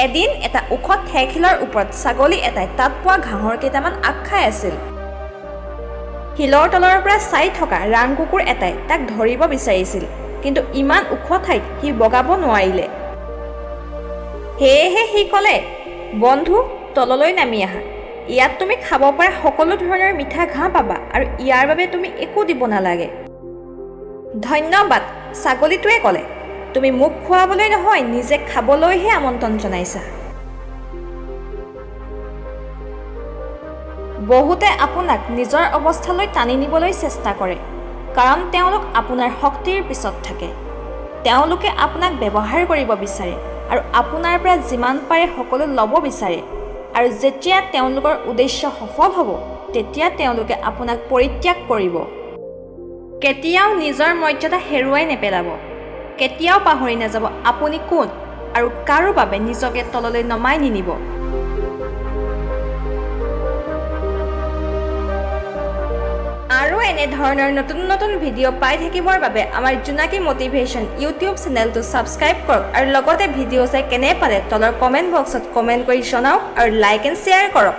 এদিন এটা ওখ ঠেকশিলৰ ওপৰত ছাগলী এটাই তাত পোৱা ঘাঁহৰ কেইটামান আগ খাই আছিল। শিলৰ তলৰ পৰা চাই থকা ৰাং কুকুৰ এটাই তাক ধৰিব বিচাৰিছিল, কিন্তু ইমান ওখ ঠাইত সি বগাব নোৱাৰিলে। সেয়েহে সি ক'লে, বন্ধু, তললৈ নামি আহা। ইয়াত তুমি খাব পৰা সকলো ধৰণৰ মিঠা ঘাঁহ পাবা আৰু ইয়াৰ বাবে তুমি একো দিব নালাগে। ধন্যবাদ, ছাগলীটোৱে ক'লে। তুমি মোক খুৱাবলৈ নহয়, নিজে খাবলৈহে আমন্ত্ৰণ জনাইছা। বহুতে আপোনাক নিজৰ অৱস্থালৈ টানি নিবলৈ চেষ্টা কৰে, কাৰণ তেওঁলোক আপোনাৰ শক্তিৰ পিছত থাকে। তেওঁলোকে আপোনাক ব্যৱহাৰ কৰিব বিচাৰে আৰু আপোনাৰ পৰা যিমান পাৰে সকলো ল'ব বিচাৰে, আৰু যেতিয়া তেওঁলোকৰ উদ্দেশ্য সফল হ'ব, তেতিয়া তেওঁলোকে আপোনাক পৰিত্যাগ কৰিব। কেতিয়াও নিজৰ মৰ্যাদা হেৰুৱাই নেপেলাব। কেতিয়াও পাহৰি নাযাব আপুনি কোন আৰু কাৰো বাবে নিজকে তললৈ নমাই নিনিব। আৰু এনেধৰণৰ নতুন নতুন ভিডিঅ' পাই থাকিবৰ বাবে আমাৰ জোনাকী মটিভেশ্যন ইউটিউব চেনেলটো ছাবস্ক্ৰাইব কৰক আৰু লগতে ভিডিঅ' চাই কেনে পালে তলৰ কমেণ্ট বক্সত কমেণ্ট কৰি জনাওক আৰু লাইক এণ্ড শ্বেয়াৰ কৰক।